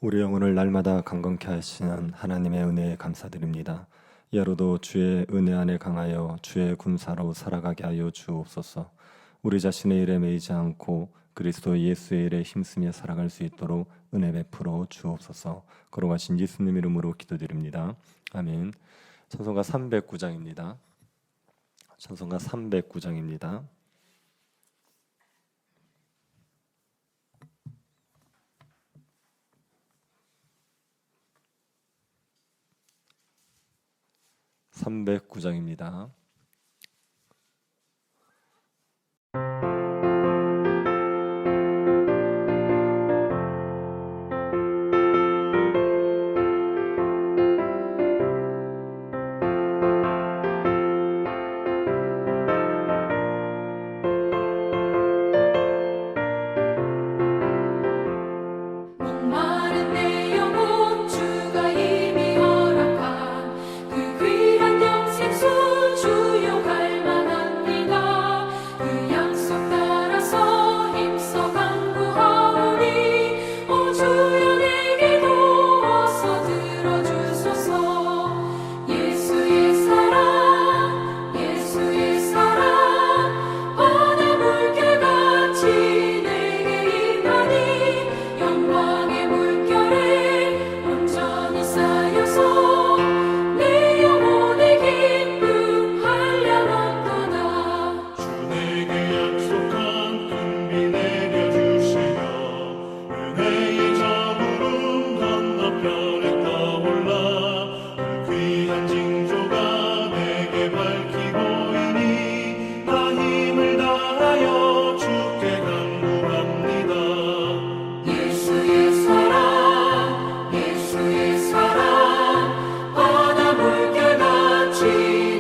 우리 영혼을 날마다 강건케 하시는 하나님의 은혜에 감사드립니다. 이 하루도 주의 은혜 안에 강하여 주의 군사로 살아가게 하여 주옵소서. 우리 자신의 일에 매이지 않고 그리스도 예수의 일에 힘쓰며 살아갈 수 있도록 은혜 베풀어 주옵소서. 걸어가신 예수님 이름으로 기도드립니다. 아멘. 찬송가 309장입니다. 찬송가 309장입니다. (309장입니다) 목마른 내 영혼 주가 이미 허락한 그 귀한 영생수 주용할 만합니다. 그 약속 따라서 힘써 간구하오니 오 주여 내게도 어서 들어주소서. 예수의 사랑 예수의 사랑 바다 물결같이 내게 임하니 영광의 물결에 온전히 쌓여서 내 영혼의 기쁨 한량없도다. 주 내게 약속한 큰 비 내려주시며 은혜의 저구름 건너편에 떠올라 그 귀한 징조가 내게 밝히고이니 나 힘을 다하여 주께 간구합니다. 예수의 사랑 예수의 사랑 바다 물결같이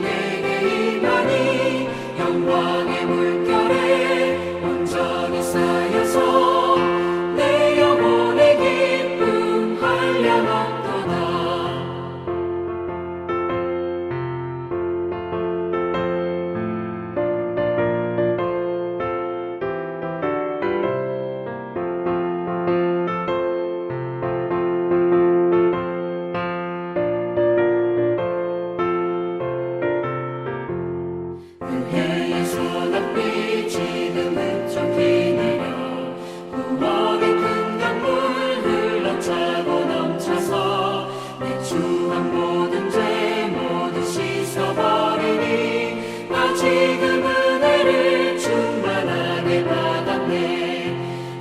내게 임하니 영광의 물결에 온전히 쌓여서 내 영혼의 기쁨 한량없도다. 은혜의 소낙비 지금은 좀 비내려 구원의 큰 강물 흘러차고 넘쳐서 내 추한 모든 죄 모두 씻어버리니 나 지금 은혜를 충만하게 받았네.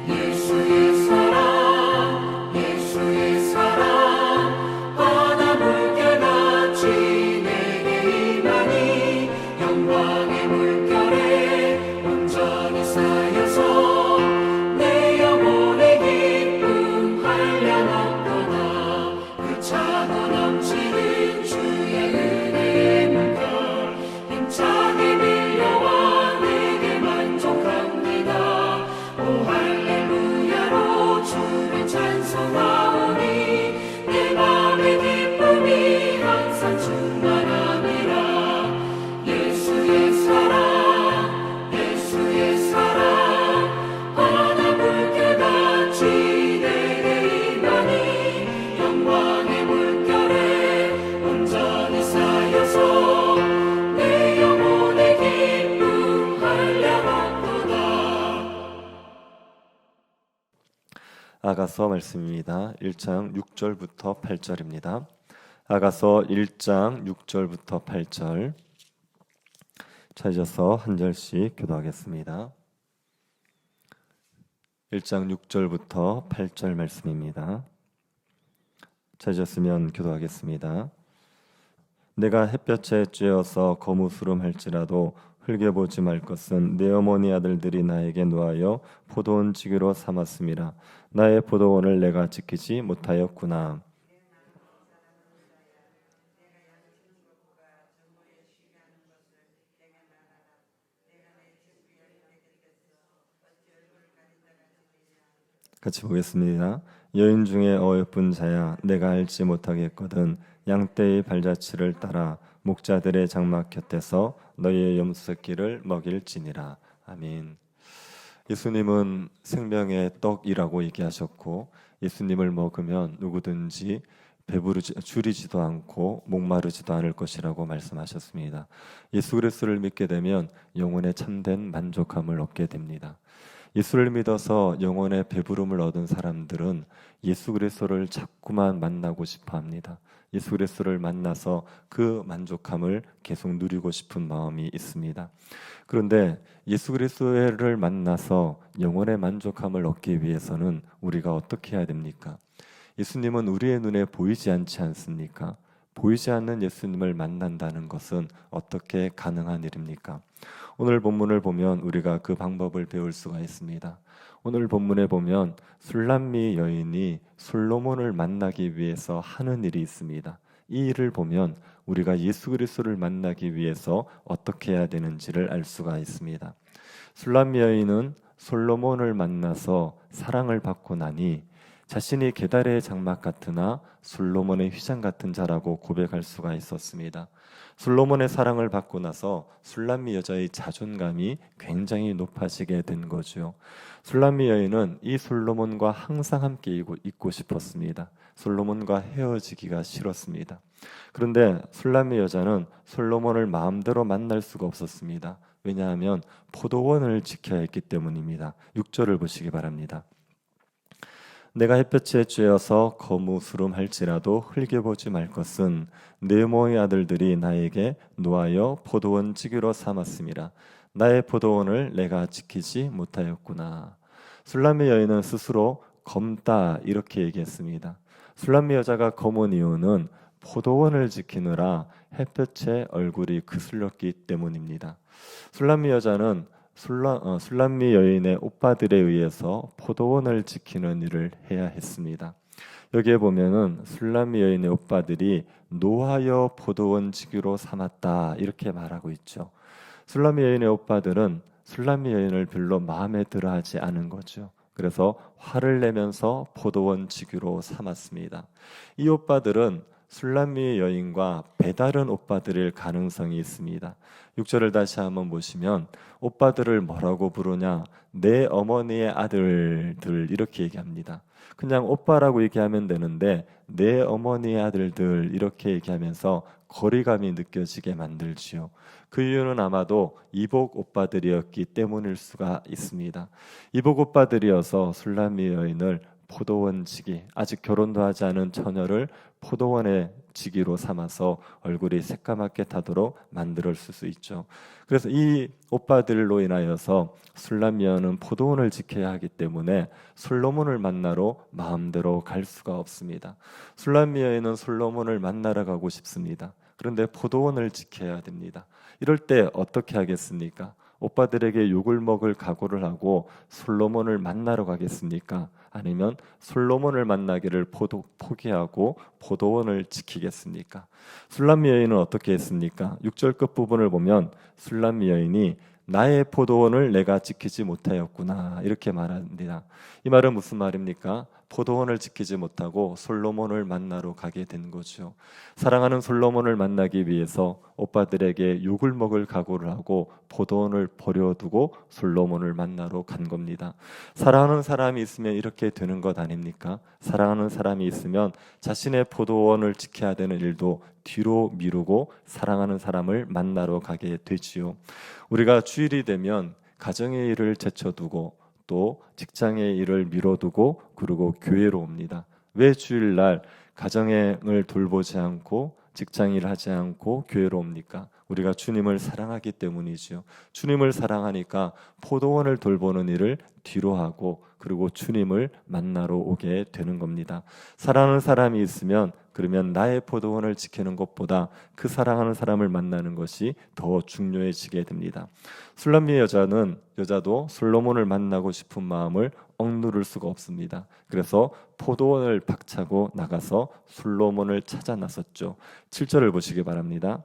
예수의 사랑 예수의 사랑 바다 물결같이 내게 임하니 영광의 물결에 온전히 쌓여서 내 영혼의 기쁨 한량없도다. 그 차고 넘치는 주의 은혜의 물결 힘차게 밀려와 내게 만족합니다. 오 할렐루야로 주를 찬송하오니 내 맘의 기쁨이 항상 충만함이라. 예수의 사랑 예수의 사랑 바다 물결같이 내게 임하니 영광의 물결에 온전히 쌓여서 내 영혼의 기쁨 한량없도다. 아가서 말씀입니다. 1장 6절부터 8절입니다. 아가서 1장 6절부터 8절 찾아서 한 절씩 교도하겠습니다. 1장 6절부터 8절 말씀입니다. 찾으셨으면 교도하겠습니다. 내가 햇볕에 쬐어서 거무스름할지라도 흘겨보지 말 것은 내 어머니 아들들이 나에게 노하여 포도원 지기로 삼았음이라. 나의 포도원을 내가 지키지 못하였구나. 같이 보겠습니다. 여인 중에 어여쁜 자야 내가 알지 못하겠거든 양떼의 발자취를 따라 목자들의 장막 곁에서 너희의 염소새끼를 먹일지니라. 아멘. 예수님은 생명의 떡이라고 얘기하셨고 예수님을 먹으면 누구든지 줄이지도 않고 목마르지도 않을 것이라고 말씀하셨습니다. 예수 그리스도를 믿게 되면 영혼의 참된 만족함을 얻게 됩니다. 예수를 믿어서 영혼의 배부름을 얻은 사람들은 예수 그리스도를 자꾸만 만나고 싶어 합니다. 예수 그리스도를 만나서 그 만족함을 계속 누리고 싶은 마음이 있습니다. 그런데 예수 그리스도를 만나서 영혼의 만족함을 얻기 위해서는 우리가 어떻게 해야 됩니까? 예수님은 우리의 눈에 보이지 않지 않습니까? 보이지 않는 예수님을 만난다는 것은 어떻게 가능한 일입니까? 오늘 본문을 보면 우리가 그 방법을 배울 수가 있습니다. 오늘 본문에 보면 술람미 여인이 솔로몬을 만나기 위해서 하는 일이 있습니다. 이 일을 보면 우리가 예수 그리스도를 만나기 위해서 어떻게 해야 되는지를 알 수가 있습니다. 술람미 여인은 솔로몬을 만나서 사랑을 받고 나니 자신이 게다레의 장막 같으나 솔로몬의 휘장 같은 자라고 고백할 수가 있었습니다. 솔로몬의 사랑을 받고 나서 술람미 여자의 자존감이 굉장히 높아지게 된 거죠. 술람미 여인은 이 솔로몬과 항상 함께 있고 싶었습니다. 솔로몬과 헤어지기가 싫었습니다. 그런데 술람미 여자는 솔로몬을 마음대로 만날 수가 없었습니다. 왜냐하면 포도원을 지켜야 했기 때문입니다. 6절을 보시기 바랍니다. 내가 햇볕에 쬐어서 거무스름할지라도 흘겨보지 말 것은 내 모의 아들들이 나에게 노하여 포도원 지기로 삼았음이라. 나의 포도원을 내가 지키지 못하였구나. 술람미 여인은 스스로 검다 이렇게 얘기했습니다. 술람미 여자가 검은 이유는 포도원을 지키느라 햇볕에 얼굴이 그슬렸기 때문입니다. 술람미 여자는 술람미 여인의 오빠들에 의해서 포도원을 지키는 일을 해야 했습니다. 여기에 보면은 술람미 여인의 오빠들이 노하여 포도원 지기로 삼았다 이렇게 말하고 있죠. 술람미 여인의 오빠들은 술람미 여인을 별로 마음에 들어하지 않은 거죠. 그래서 화를 내면서 포도원 지기로 삼았습니다. 이 오빠들은 술람미 여인과 배다른 오빠들일 가능성이 있습니다. 6절을 다시 한번 보시면 오빠들을 뭐라고 부르냐? 내 어머니의 아들들 이렇게 얘기합니다. 그냥 오빠라고 얘기하면 되는데 내 어머니의 아들들 이렇게 얘기하면서 거리감이 느껴지게 만들지요. 그 이유는 아마도 이복 오빠들이었기 때문일 수가 있습니다. 이복 오빠들이어서 술람미 여인을 포도원 지기, 아직 결혼도 하지 않은 처녀를 포도원의 지기로 삼아서 얼굴이 새까맣게 타도록 만들었을 수 있죠. 그래서 이 오빠들로 인하여서 술람미 여인은 포도원을 지켜야 하기 때문에 솔로몬을 만나러 마음대로 갈 수가 없습니다. 술람미 여인은 솔로몬을 만나러 가고 싶습니다. 그런데 포도원을 지켜야 됩니다. 이럴 때 어떻게 하겠습니까? 오빠들에게 욕을 먹을 각오를 하고 솔로몬을 만나러 가겠습니까? 아니면 솔로몬을 만나기를 포기하고 포도원을 지키겠습니까? 술람미 여인은 어떻게 했습니까? 6절 끝부분을 보면 술람미 여인이 나의 포도원을 내가 지키지 못하였구나 이렇게 말합니다. 이 말은 무슨 말입니까? 포도원을 지키지 못하고 솔로몬을 만나러 가게 된 거죠. 사랑하는 솔로몬을 만나기 위해서 오빠들에게 욕을 먹을 각오를 하고 포도원을 버려두고 솔로몬을 만나러 간 겁니다. 사랑하는 사람이 있으면 이렇게 되는 것 아닙니까? 사랑하는 사람이 있으면 자신의 포도원을 지켜야 되는 일도 뒤로 미루고 사랑하는 사람을 만나러 가게 되지요. 우리가 주일이 되면 가정의 일을 제쳐두고 또 직장의 일을 미뤄두고 그리고 교회로 옵니다. 왜 주일날 가정의 일을 돌보지 않고 직장일을 하지 않고 교회로 옵니까? 우리가 주님을 사랑하기 때문이지요. 주님을 사랑하니까 포도원을 돌보는 일을 뒤로 하고 그리고 주님을 만나러 오게 되는 겁니다. 사랑하는 사람이 있으면 그러면 나의 포도원을 지키는 것보다 그 사랑하는 사람을 만나는 것이 더 중요해지게 됩니다. 술람미 여자도 솔로몬을 만나고 싶은 마음을 억누를 수가 없습니다. 그래서 포도원을 박차고 나가서 솔로몬을 찾아 나섰죠. 7절을 보시기 바랍니다.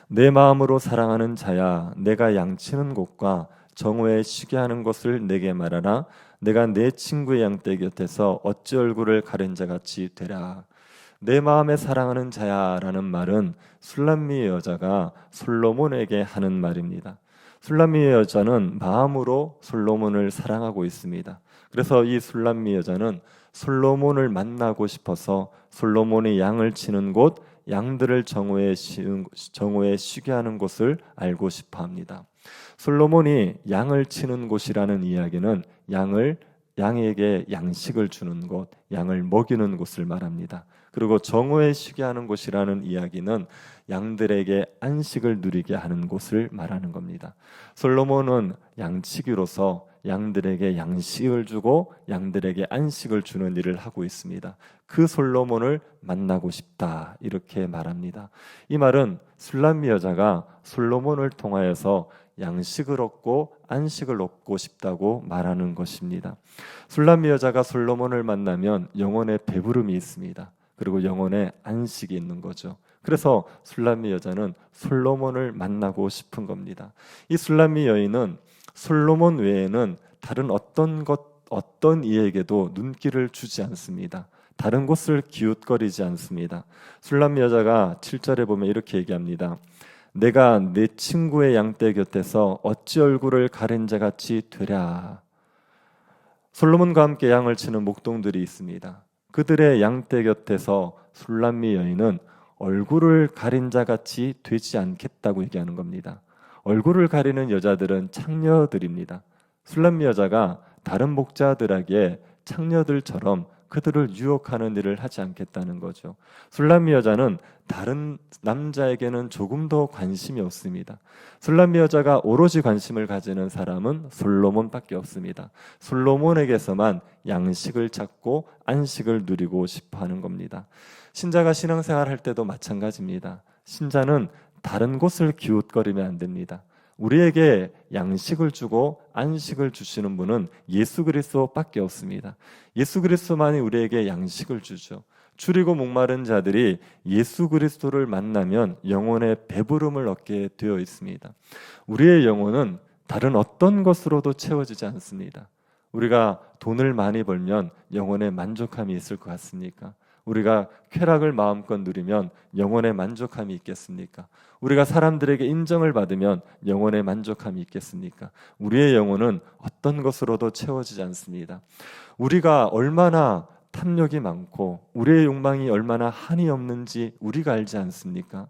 내 마음으로 사랑하는 자야, 내가 양치는 곳과 정오에 쉬게 하는 것을 내게 말하라. 내가 내 친구의 양떼 곁에서 어찌 얼굴을 가린 자같이 되라. 내 마음에 사랑하는 자야라는 말은 술람미 여자가 솔로몬에게 하는 말입니다. 술람미 여자는 마음으로 솔로몬을 사랑하고 있습니다. 그래서 이 술람미 여자는 솔로몬을 만나고 싶어서 솔로몬이 양을 치는 곳, 양들을 정오에 쉬게 하는 곳을 알고 싶어 합니다. 솔로몬이 양을 치는 곳이라는 이야기는 양에게 양식을 주는 곳, 양을 먹이는 곳을 말합니다. 그리고 정오에 쉬게 하는 곳이라는 이야기는 양들에게 안식을 누리게 하는 곳을 말하는 겁니다. 솔로몬은 양치기로서 양들에게 양식을 주고 양들에게 안식을 주는 일을 하고 있습니다. 그 솔로몬을 만나고 싶다 이렇게 말합니다. 이 말은 술람미 여자가 솔로몬을 통하여서 양식을 얻고 안식을 얻고 싶다고 말하는 것입니다. 술람미 여자가 솔로몬을 만나면 영혼의 배부름이 있습니다. 그리고 영혼의 안식이 있는 거죠. 그래서 술람미 여자는 솔로몬을 만나고 싶은 겁니다. 이 술람미 여인은 솔로몬 외에는 다른 어떤 이에게도 눈길을 주지 않습니다. 다른 곳을 기웃거리지 않습니다. 술람미 여자가 7절에 보면 이렇게 얘기합니다. 내가 내 친구의 양떼 곁에서 어찌 얼굴을 가린 자 같이 되랴. 솔로몬과 함께 양을 치는 목동들이 있습니다. 그들의 양떼 곁에서 술람미 여인은 얼굴을 가린 자 같이 되지 않겠다고 얘기하는 겁니다. 얼굴을 가리는 여자들은 창녀들입니다. 술람미 여자가 다른 목자들에게 창녀들처럼 그들을 유혹하는 일을 하지 않겠다는 거죠. 술람미 여자는 다른 남자에게는 조금도 관심이 없습니다. 술람미 여자가 오로지 관심을 가지는 사람은 솔로몬밖에 없습니다. 솔로몬에게서만 양식을 찾고 안식을 누리고 싶어 하는 겁니다. 신자가 신앙생활 할 때도 마찬가지입니다. 신자는 다른 곳을 기웃거리면 안 됩니다. 우리에게 양식을 주고 안식을 주시는 분은 예수 그리스도밖에 없습니다. 예수 그리스도만이 우리에게 양식을 주죠. 줄이고 목마른 자들이 예수 그리스도를 만나면 영혼의 배부름을 얻게 되어 있습니다. 우리의 영혼은 다른 어떤 것으로도 채워지지 않습니다. 우리가 돈을 많이 벌면 영혼의 만족함이 있을 것 같습니까? 우리가 쾌락을 마음껏 누리면 영혼의 만족함이 있겠습니까? 우리가 사람들에게 인정을 받으면 영혼의 만족함이 있겠습니까? 우리의 영혼은 어떤 것으로도 채워지지 않습니다. 우리가 얼마나 탐욕이 많고 우리의 욕망이 얼마나 한이 없는지 우리가 알지 않습니까?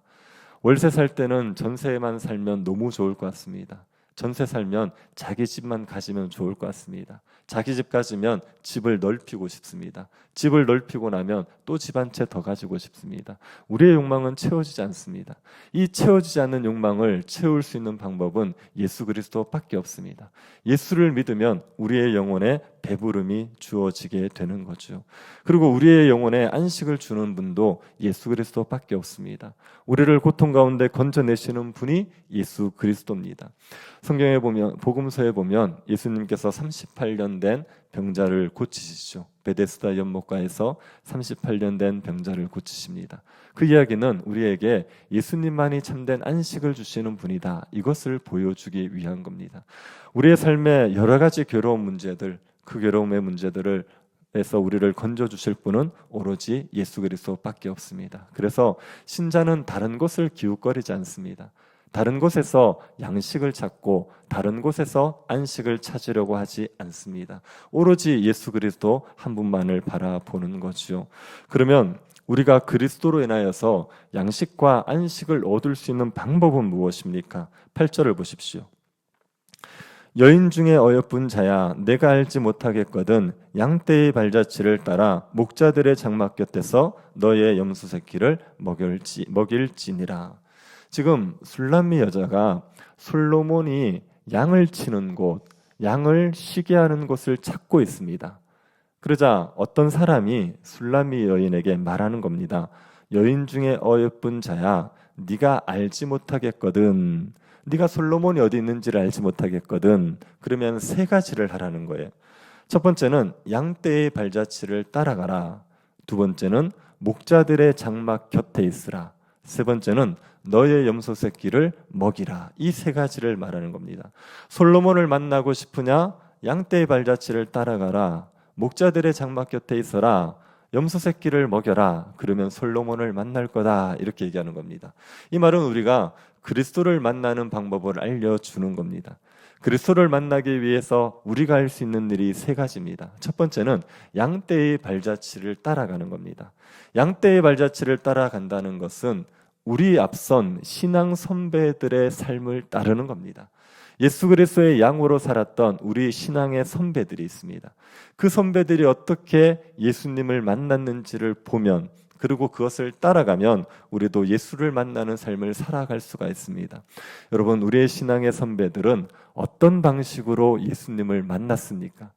월세 살 때는 전세만 살면 너무 좋을 것 같습니다. 전세 살면 자기 집만 가지면 좋을 것 같습니다. 자기 집 가지면 집을 넓히고 싶습니다. 집을 넓히고 나면 또 집 한 채 더 가지고 싶습니다. 우리의 욕망은 채워지지 않습니다. 이 채워지지 않는 욕망을 채울 수 있는 방법은 예수 그리스도밖에 없습니다. 예수를 믿으면 우리의 영혼에 배부름이 주어지게 되는 거죠. 그리고 우리의 영혼에 안식을 주는 분도 예수 그리스도밖에 없습니다. 우리를 고통 가운데 건져내시는 분이 예수 그리스도입니다. 성경에 보면 복음서에 보면 예수님께서 38년 된 병자를 고치시죠. 베데스다 연못가에서 38년 된 병자를 고치십니다. 그 이야기는 우리에게 예수님만이 참된 안식을 주시는 분이다. 이것을 보여주기 위한 겁니다. 우리의 삶에 여러 가지 괴로운 문제들, 그 괴로움의 문제들을 에서 우리를 건져 주실 분은 오로지 예수 그리스도밖에 없습니다. 그래서 신자는 다른 곳을 기웃거리지 않습니다. 다른 곳에서 양식을 찾고 다른 곳에서 안식을 찾으려고 하지 않습니다. 오로지 예수 그리스도 한 분만을 바라보는 거죠. 그러면 우리가 그리스도로 인하여서 양식과 안식을 얻을 수 있는 방법은 무엇입니까? 8절을 보십시오. 여인 중에 어여쁜 자야 내가 알지 못하겠거든 양떼의 발자취를 따라 목자들의 장막 곁에서 너의 염소 새끼를 먹일지니라. 지금 술람미 여자가 솔로몬이 양을 치는 곳, 양을 쉬게 하는 곳을 찾고 있습니다. 그러자 어떤 사람이 술람미 여인에게 말하는 겁니다. 여인 중에 어여쁜 자야 네가 알지 못하겠거든. 네가 솔로몬이 어디 있는지를 알지 못하겠거든. 그러면 세 가지를 하라는 거예요. 첫 번째는 양떼의 발자취를 따라가라. 두 번째는 목자들의 장막 곁에 있으라. 세 번째는 너의 염소 새끼를 먹이라. 이 세 가지를 말하는 겁니다. 솔로몬을 만나고 싶으냐? 양떼의 발자취를 따라가라. 목자들의 장막 곁에 있어라. 염소 새끼를 먹여라. 그러면 솔로몬을 만날 거다. 이렇게 얘기하는 겁니다. 이 말은 우리가 그리스도를 만나는 방법을 알려주는 겁니다. 그리스도를 만나기 위해서 우리가 할 수 있는 일이 세 가지입니다. 첫 번째는 양떼의 발자취를 따라가는 겁니다. 양떼의 발자취를 따라간다는 것은 우리 앞선 신앙 선배들의 삶을 따르는 겁니다. 예수 그리스도의 양으로 살았던 우리 신앙의 선배들이 있습니다. 그 선배들이 어떻게 예수님을 만났는지를 보면, 그리고 그것을 따라가면 우리도 예수를 만나는 삶을 살아갈 수가 있습니다. 여러분, 우리의 신앙의 선배들은 어떤 방식으로 예수님을 만났습니까?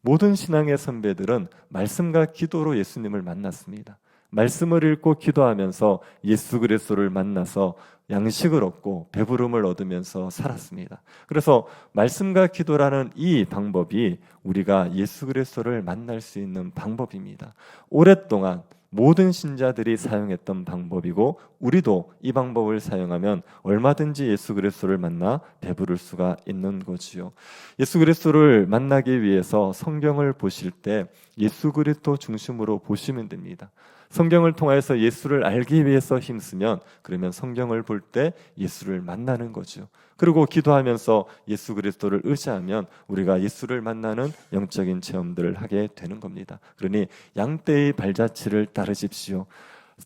모든 신앙의 선배들은 말씀과 기도로 예수님을 만났습니다. 말씀을 읽고 기도하면서 예수 그리스도를 만나서 양식을 얻고 배부름을 얻으면서 살았습니다. 그래서 말씀과 기도라는 이 방법이 우리가 예수 그리스도를 만날 수 있는 방법입니다. 오랫동안 모든 신자들이 사용했던 방법이고, 우리도 이 방법을 사용하면 얼마든지 예수 그리스도를 만나 배부를 수가 있는 거지요. 예수 그리스도를 만나기 위해서 성경을 보실 때 예수 그리스도 중심으로 보시면 됩니다. 성경을 통해서 예수를 알기 위해서 힘쓰면, 그러면 성경을 볼 때 예수를 만나는 거죠. 그리고 기도하면서 예수 그리스도를 의지하면 우리가 예수를 만나는 영적인 체험들을 하게 되는 겁니다. 그러니 양떼의 발자취를 따르십시오.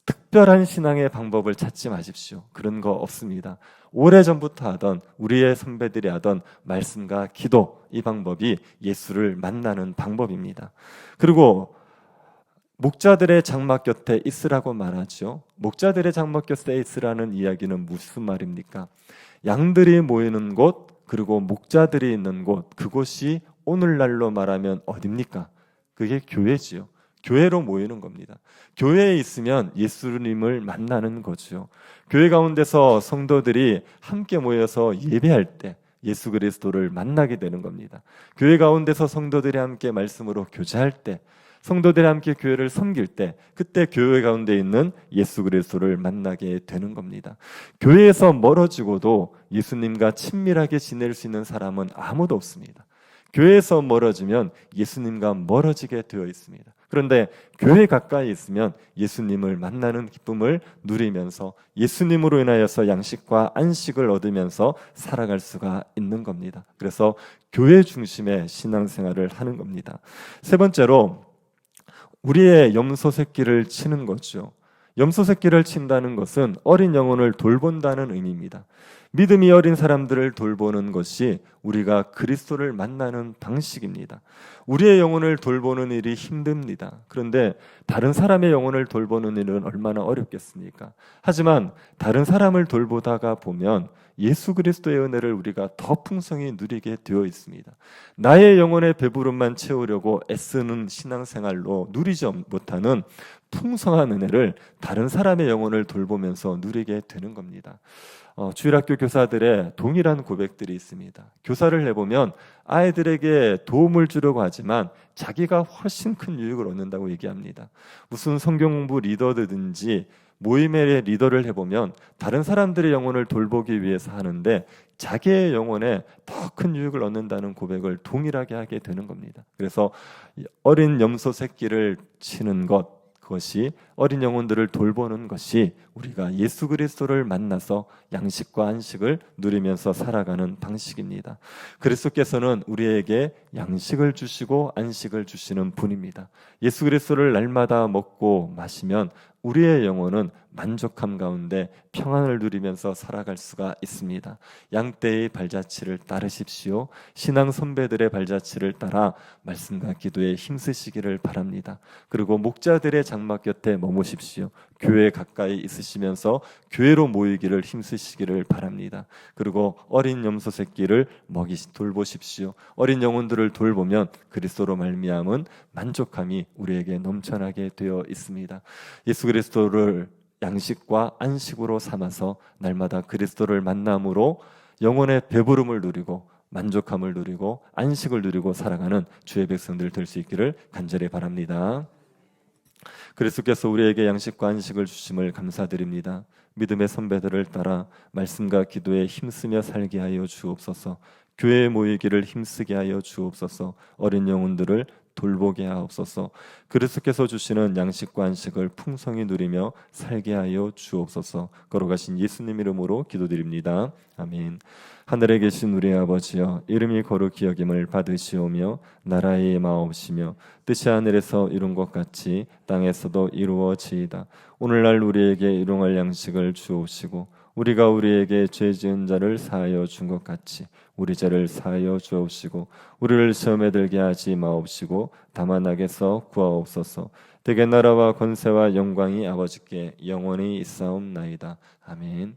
특별한 신앙의 방법을 찾지 마십시오. 그런 거 없습니다. 오래전부터 하던, 우리의 선배들이 하던 말씀과 기도, 이 방법이 예수를 만나는 방법입니다. 그리고 목자들의 장막 곁에 있으라고 말하죠. 목자들의 장막 곁에 있으라는 이야기는 무슨 말입니까? 양들이 모이는 곳, 그리고 목자들이 있는 곳, 그곳이 오늘날로 말하면 어딥니까? 그게 교회지요. 교회로 모이는 겁니다. 교회에 있으면 예수님을 만나는 거죠. 교회 가운데서 성도들이 함께 모여서 예배할 때 예수 그리스도를 만나게 되는 겁니다. 교회 가운데서 성도들이 함께 말씀으로 교제할 때, 성도들이 함께 교회를 섬길 때, 그때 교회 가운데 있는 예수 그리스도를 만나게 되는 겁니다. 교회에서 멀어지고도 예수님과 친밀하게 지낼 수 있는 사람은 아무도 없습니다. 교회에서 멀어지면 예수님과 멀어지게 되어 있습니다. 그런데 교회 가까이 있으면 예수님을 만나는 기쁨을 누리면서 예수님으로 인하여서 양식과 안식을 얻으면서 살아갈 수가 있는 겁니다. 그래서 교회 중심의 신앙생활을 하는 겁니다. 세 번째로, 우리의 염소 새끼를 치는 거죠. 염소 새끼를 친다는 것은 어린 영혼을 돌본다는 의미입니다. 믿음이 어린 사람들을 돌보는 것이 우리가 그리스도를 만나는 방식입니다. 우리의 영혼을 돌보는 일이 힘듭니다. 그런데 다른 사람의 영혼을 돌보는 일은 얼마나 어렵겠습니까? 하지만 다른 사람을 돌보다가 보면 예수 그리스도의 은혜를 우리가 더 풍성히 누리게 되어 있습니다. 나의 영혼의 배부름만 채우려고 애쓰는 신앙생활로 누리지 못하는 풍성한 은혜를 다른 사람의 영혼을 돌보면서 누리게 되는 겁니다. 주일학교 교사들의 동일한 고백들이 있습니다. 교사를 해보면 아이들에게 도움을 주려고 하지만 자기가 훨씬 큰 유익을 얻는다고 얘기합니다. 무슨 성경 공부 리더든지 모임의 리더를 해보면 다른 사람들의 영혼을 돌보기 위해서 하는데 자기의 영혼에 더 큰 유익을 얻는다는 고백을 동일하게 하게 되는 겁니다. 그래서 어린 염소 새끼를 치는 것, 그것이 어린 영혼들을 돌보는 것이 우리가 예수 그리스도를 만나서 양식과 안식을 누리면서 살아가는 방식입니다. 그리스도께서는 우리에게 양식을 주시고 안식을 주시는 분입니다. 예수 그리스도를 날마다 먹고 마시면 우리의 영혼은 만족함 가운데 평안을 누리면서 살아갈 수가 있습니다. 양떼의 발자취를 따르십시오. 신앙 선배들의 발자취를 따라 말씀과 기도에 힘쓰시기를 바랍니다. 그리고 목자들의 장막 곁에 머무십시오. 교회 가까이 있으시면서 교회로 모이기를 힘쓰시기를 바랍니다. 그리고 어린 염소 새끼를 돌보십시오. 어린 영혼들을 돌보면 그리스도로 말미암은 만족함이 우리에게 넘쳐나게 되어 있습니다. 예수 그리스도를 양식과 안식으로 삼아서 날마다 그리스도를 만남으로 영혼의 배부름을 누리고 만족함을 누리고 안식을 누리고 살아가는 주의 백성들 될 수 있기를 간절히 바랍니다. 그리스도께서 우리에게 양식과 안식을 주심을 감사드립니다. 믿음의 선배들을 따라 말씀과 기도에 힘쓰며 살게 하여 주옵소서. 교회에 모이기를 힘쓰게 하여 주옵소서. 어린 영혼들을 돌보게 하옵소서. 그리스도께서 주시는 양식과 안식을 풍성히 누리며 살게 하여 주옵소서. 걸어가신 예수님 이름으로 기도드립니다. 아멘. 하늘에 계신 우리 아버지여, 이름이 거룩히 여김을 받으시오며 나라의 마옵시며 뜻이 하늘에서 이룬 것 같이 땅에서도 이루어지이다. 오늘날 우리에게 일용할 양식을 주옵시고 우리가 우리에게 죄 지은 자를 사하여 준 것 같이 우리 죄를 사하여 주옵시고 우리를 시험에 들게 하지 마옵시고 다만 악에서 구하옵소서. 대개 나라와 권세와 영광이 아버지께 영원히 있사옵나이다. 아멘.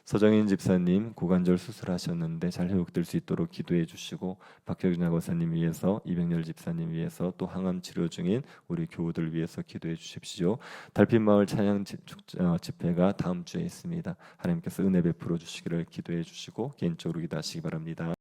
서정인 집사님 고관절 수술하셨는데 잘 회복될 수 있도록 기도해 주시고, 박혁준 여사님 위해서, 이병렬 집사님 위해서, 또 항암 치료 중인 우리 교우들 위해서 기도해 주십시오. 달빛마을 찬양 집회가 다음 주에 있습니다. 하나님께서 은혜 베풀어 주시기를 기도해 주시고 개인적으로 기도하시기 바랍니다.